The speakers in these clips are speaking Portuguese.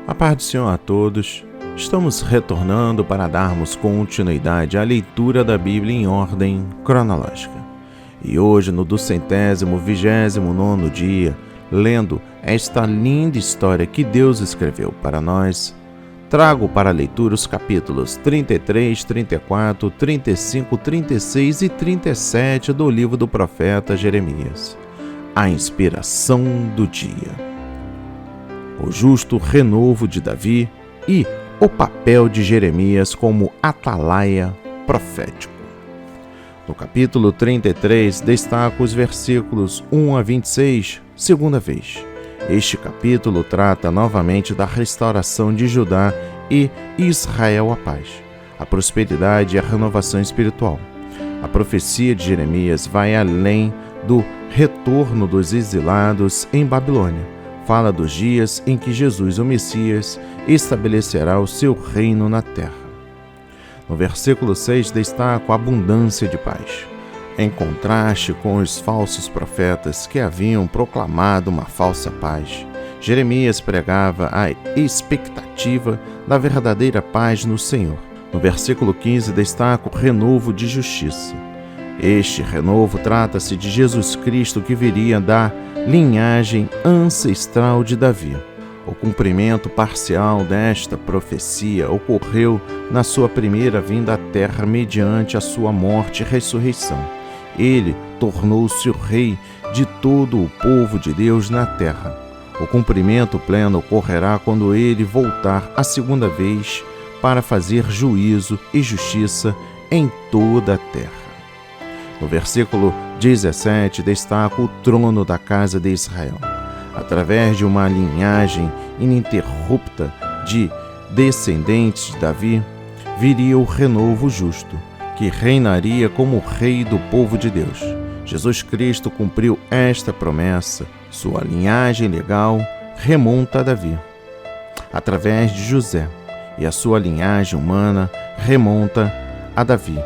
A paz do Senhor a todos. Estamos retornando para darmos continuidade à leitura da Bíblia em ordem cronológica. E hoje, no 229º dia, lendo esta linda história que Deus escreveu para nós, trago para a leitura os capítulos 33, 34, 35, 36 e 37 do livro do profeta Jeremias. A inspiração do dia. O justo renovo de Davi e o papel de Jeremias como atalaia profético. No capítulo 33, destaco os versículos 1 a 26, segunda vez. Este capítulo trata novamente da restauração de Judá e Israel à paz, a prosperidade e a renovação espiritual. A profecia de Jeremias vai além do retorno dos exilados em Babilônia. Fala dos dias em que Jesus, o Messias, estabelecerá o seu reino na terra. No versículo 6, destaco a abundância de paz. Em contraste com os falsos profetas que haviam proclamado uma falsa paz, Jeremias pregava a expectativa da verdadeira paz no Senhor. No versículo 15, destaco o renovo de justiça. Este renovo trata-se de Jesus Cristo que viria da linhagem ancestral de Davi. O cumprimento parcial desta profecia ocorreu na sua primeira vinda à terra mediante a sua morte e ressurreição. Ele tornou-se o rei de todo o povo de Deus na terra. O cumprimento pleno ocorrerá quando ele voltar a segunda vez para fazer juízo e justiça em toda a terra. No versículo 17, destaca o trono da casa de Israel. Através de uma linhagem ininterrupta de descendentes de Davi, viria o renovo justo, que reinaria como rei do povo de Deus. Jesus Cristo cumpriu esta promessa. Sua linhagem legal remonta a Davi, através de José, e a sua linhagem humana remonta a Davi,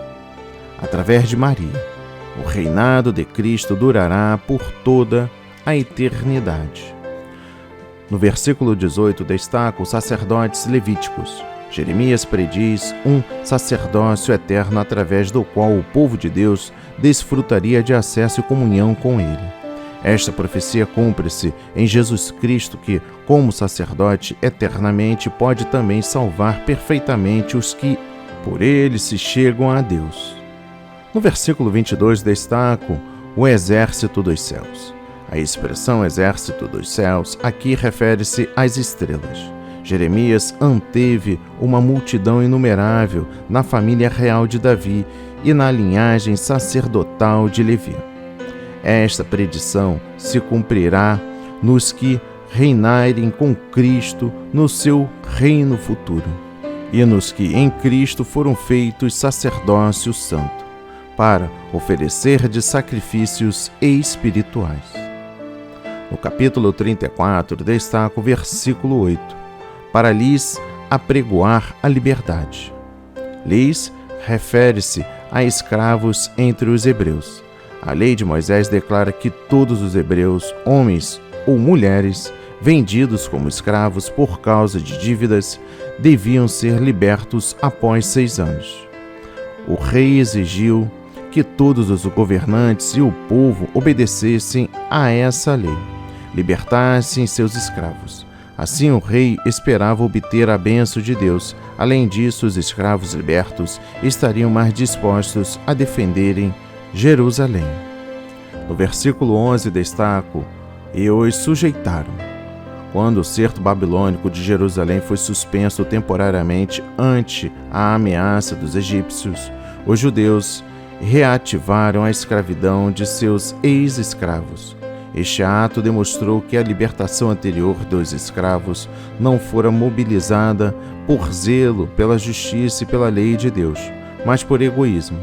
através de Maria. O reinado de Cristo durará por toda a eternidade. No versículo 18, destaca os sacerdotes levíticos. Jeremias prediz um sacerdócio eterno através do qual o povo de Deus desfrutaria de acesso e comunhão com ele. Esta profecia cumpre-se em Jesus Cristo, que, como sacerdote eternamente, pode também salvar perfeitamente os que, por ele, se chegam a Deus. No versículo 22, destaco o exército dos céus. A expressão exército dos céus aqui refere-se às estrelas. Jeremias anteve uma multidão inumerável na família real de Davi e na linhagem sacerdotal de Levi. Esta predição se cumprirá nos que reinarem com Cristo no seu reino futuro e nos que em Cristo foram feitos sacerdócio santo, para oferecer de sacrifícios espirituais. No capítulo 34, destaca o versículo 8, para lhes apregoar a liberdade. Lhes refere-se a escravos entre os hebreus. A lei de Moisés declara que todos os hebreus, homens ou mulheres, vendidos como escravos por causa de dívidas, deviam ser libertos após 6 anos. O rei exigiu que todos os governantes e o povo obedecessem a essa lei, libertassem seus escravos. Assim o rei esperava obter a bênção de Deus. Além disso, os escravos libertos estariam mais dispostos a defenderem Jerusalém. No versículo 11 destaco: e os sujeitaram. Quando o cerco babilônico de Jerusalém foi suspenso temporariamente ante a ameaça dos egípcios, os judeus reativaram a escravidão de seus ex-escravos. Este ato demonstrou que a libertação anterior dos escravos não fora mobilizada por zelo pela justiça e pela lei de Deus, mas por egoísmo,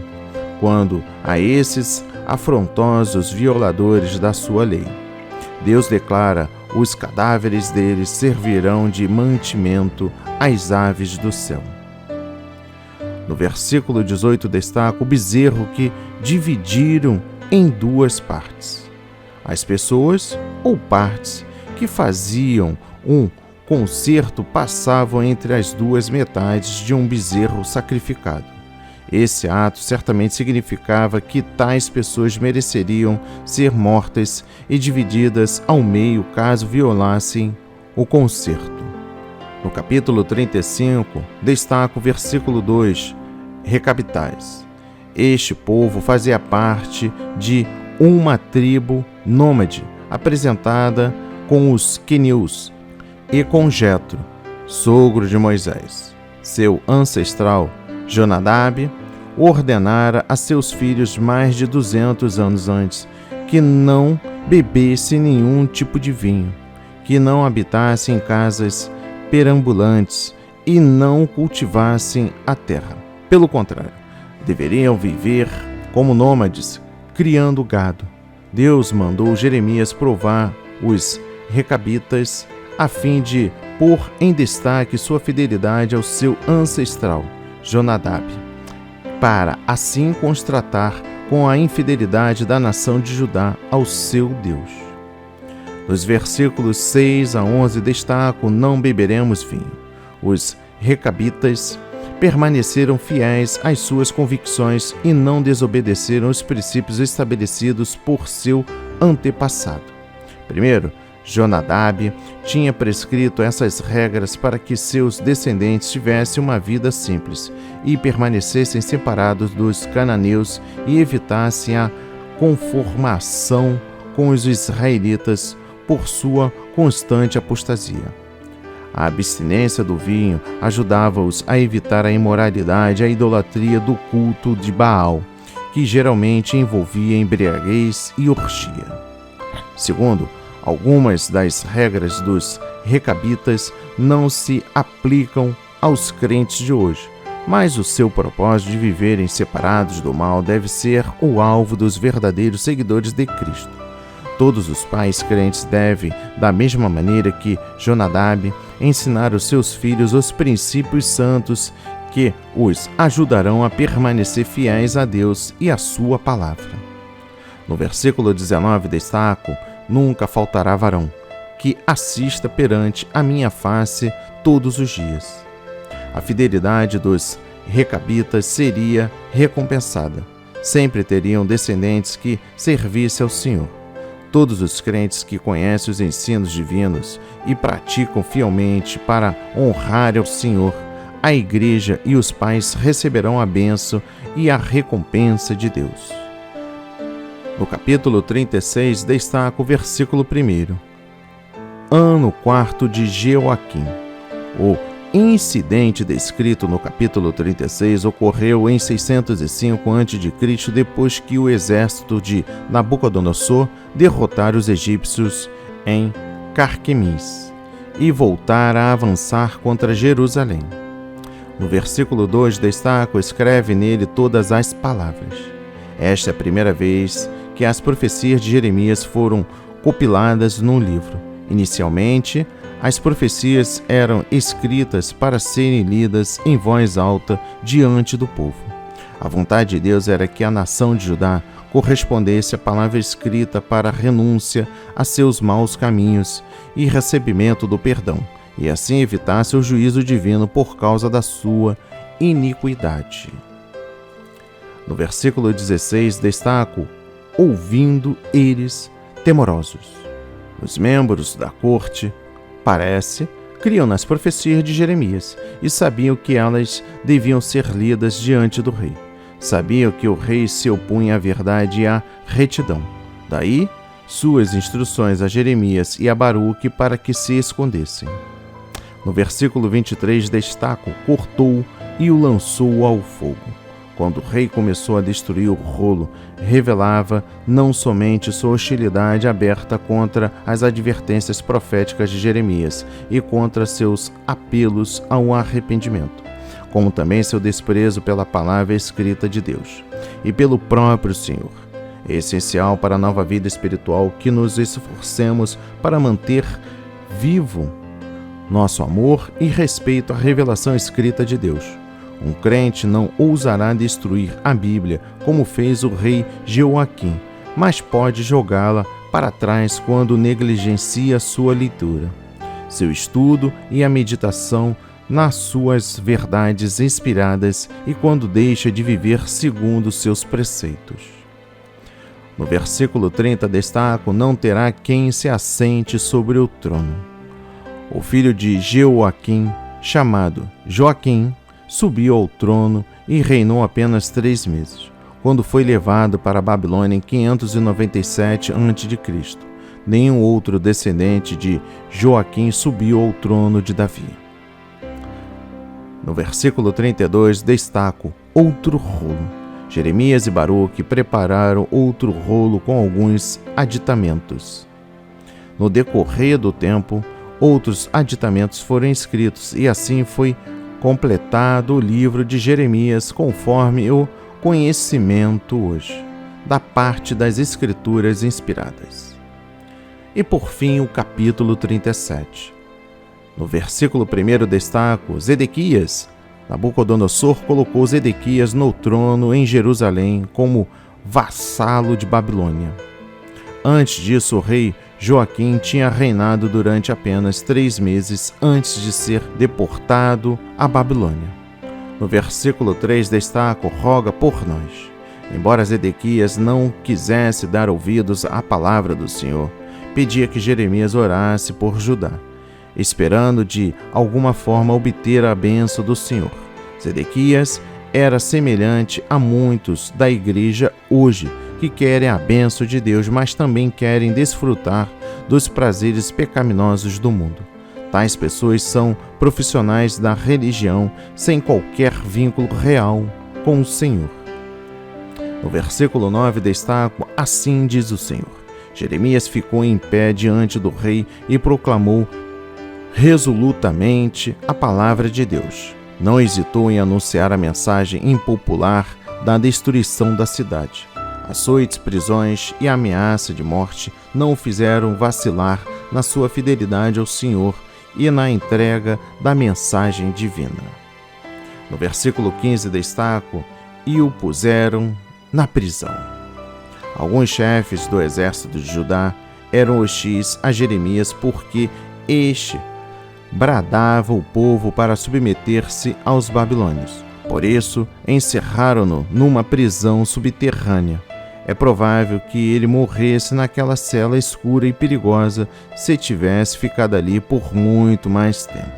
quando a esses afrontosos violadores da sua lei. Deus declara: os cadáveres deles servirão de mantimento às aves do céu. No versículo 18 destaca o bezerro que dividiram em 2 partes. As pessoas ou partes que faziam um concerto passavam entre as duas metades de um bezerro sacrificado. Esse ato certamente significava que tais pessoas mereceriam ser mortas e divididas ao meio caso violassem o concerto. No capítulo 35, destaca o versículo 2, Recabitais. Este povo fazia parte de uma tribo nômade, apresentada com os queneus e com Jetro, sogro de Moisés. Seu ancestral, Jonadab, ordenara a seus filhos mais de 200 anos antes que não bebessem nenhum tipo de vinho, que não habitassem em casas perambulantes e não cultivassem a terra. Pelo contrário, deveriam viver como nômades, criando gado. Deus mandou Jeremias provar os recabitas a fim de pôr em destaque sua fidelidade ao seu ancestral, Jonadab, para assim contrastar com a infidelidade da nação de Judá ao seu Deus. Nos versículos 6 a 11 destaco: não beberemos vinho. Os recabitas permaneceram fiéis às suas convicções e não desobedeceram os princípios estabelecidos por seu antepassado. Primeiro, Jonadab tinha prescrito essas regras para que seus descendentes tivessem uma vida simples e permanecessem separados dos cananeus e evitassem a conformação com os israelitas por sua constante apostasia. A abstinência do vinho ajudava-os a evitar a imoralidade e a idolatria do culto de Baal, que geralmente envolvia embriaguez e orgia. Segundo, algumas das regras dos recabitas não se aplicam aos crentes de hoje, mas o seu propósito de viverem separados do mal deve ser o alvo dos verdadeiros seguidores de Cristo. Todos os pais crentes devem, da mesma maneira que Jonadab, ensinar os seus filhos os princípios santos que os ajudarão a permanecer fiéis a Deus e à sua palavra. No versículo 19 destaco: nunca faltará varão que assista perante a minha face todos os dias. A fidelidade dos recabitas seria recompensada. Sempre teriam descendentes que servissem ao Senhor. Todos os crentes que conhecem os ensinos divinos e praticam fielmente para honrar ao Senhor, a igreja e os pais receberão a bênção e a recompensa de Deus. No capítulo 36, destaca o versículo 1. Ano 4 de Jeoaquim. O incidente descrito no capítulo 36 ocorreu em 605 a.C., depois que o exército de Nabucodonosor derrotara os egípcios em Carquemis e voltara a avançar contra Jerusalém. No versículo 2 destaca: escreve nele todas as palavras. Esta é a primeira vez que as profecias de Jeremias foram compiladas num livro. Inicialmente, as profecias eram escritas para serem lidas em voz alta diante do povo. A vontade de Deus era que a nação de Judá correspondesse à palavra escrita para a renúncia a seus maus caminhos e recebimento do perdão, e assim evitasse o juízo divino por causa da sua iniquidade. No versículo 16 destaco: ouvindo eles temorosos. Os membros da corte, parece, criam nas profecias de Jeremias e sabiam que elas deviam ser lidas diante do rei. Sabiam que o rei se opunha à verdade e à retidão. Daí, suas instruções a Jeremias e a Baruque para que se escondessem. No versículo 23 destaca: cortou e o lançou ao fogo. Quando o rei começou a destruir o rolo, revelava não somente sua hostilidade aberta contra as advertências proféticas de Jeremias e contra seus apelos ao arrependimento, como também seu desprezo pela palavra escrita de Deus e pelo próprio Senhor. É essencial para a nova vida espiritual que nos esforcemos para manter vivo nosso amor e respeito à revelação escrita de Deus. Um crente não ousará destruir a Bíblia como fez o rei Jeoaquim, mas pode jogá-la para trás quando negligencia sua leitura. seu estudo e a meditação nas suas verdades inspiradas e quando deixa de viver segundo seus preceitos. No versículo 30 destaco: não terá quem se assente sobre o trono. O filho de Jeoaquim, chamado Joaquim, subiu ao trono e reinou apenas 3 meses, quando foi levado para a Babilônia em 597 a.C. Nenhum outro descendente de Joaquim subiu ao trono de Davi. No versículo 32, destaco outro rolo. Jeremias e Baruque prepararam outro rolo com alguns aditamentos. No decorrer do tempo, outros aditamentos foram escritos e assim foi completado o livro de Jeremias conforme o conhecimento hoje, da parte das Escrituras inspiradas. E por fim, o capítulo 37. No versículo 1 destaco: Zedequias. Nabucodonosor colocou Zedequias no trono em Jerusalém como vassalo de Babilônia. Antes disso, o rei Joaquim tinha reinado durante apenas 3 meses antes de ser deportado à Babilônia. No versículo 3 destaco: roga por nós. Embora Zedequias não quisesse dar ouvidos à palavra do Senhor, pedia que Jeremias orasse por Judá, esperando de alguma forma obter a bênção do Senhor. Zedequias era semelhante a muitos da igreja hoje, que querem a bênção de Deus, mas também querem desfrutar dos prazeres pecaminosos do mundo. Tais pessoas são profissionais da religião sem qualquer vínculo real com o Senhor. No versículo 9 destaco: assim diz o Senhor. Jeremias ficou em pé diante do rei e proclamou resolutamente a palavra de Deus. Não hesitou em anunciar a mensagem impopular da destruição da cidade. Açoites, prisões e ameaça de morte não o fizeram vacilar na sua fidelidade ao Senhor e na entrega da mensagem divina. No versículo 15 destaco: e o puseram na prisão. Alguns chefes do exército de Judá eram hostis a Jeremias porque este bradava o povo para submeter-se aos babilônios. Por isso, encerraram-no numa prisão subterrânea. É provável que ele morresse naquela cela escura e perigosa se tivesse ficado ali por muito mais tempo.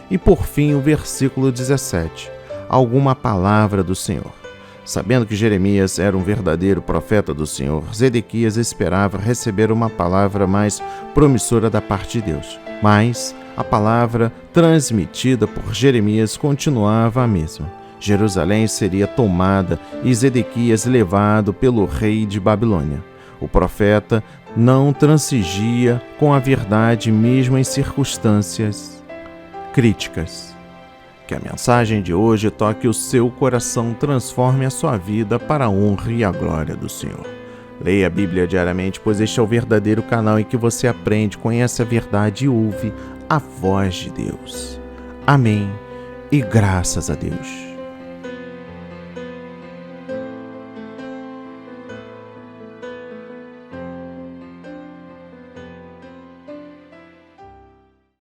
E por fim, o versículo 17. Alguma palavra do Senhor. Sabendo que Jeremias era um verdadeiro profeta do Senhor, Zedequias esperava receber uma palavra mais promissora da parte de Deus. Mas a palavra transmitida por Jeremias continuava a mesma. Jerusalém seria tomada e Zedequias levado pelo rei de Babilônia. O profeta não transigia com a verdade mesmo em circunstâncias críticas. Que a mensagem de hoje toque o seu coração, transforme a sua vida para a honra e a glória do Senhor. Leia a Bíblia diariamente, pois este é o verdadeiro canal em que você aprende, conhece a verdade e ouve a voz de Deus. Amém e graças a Deus.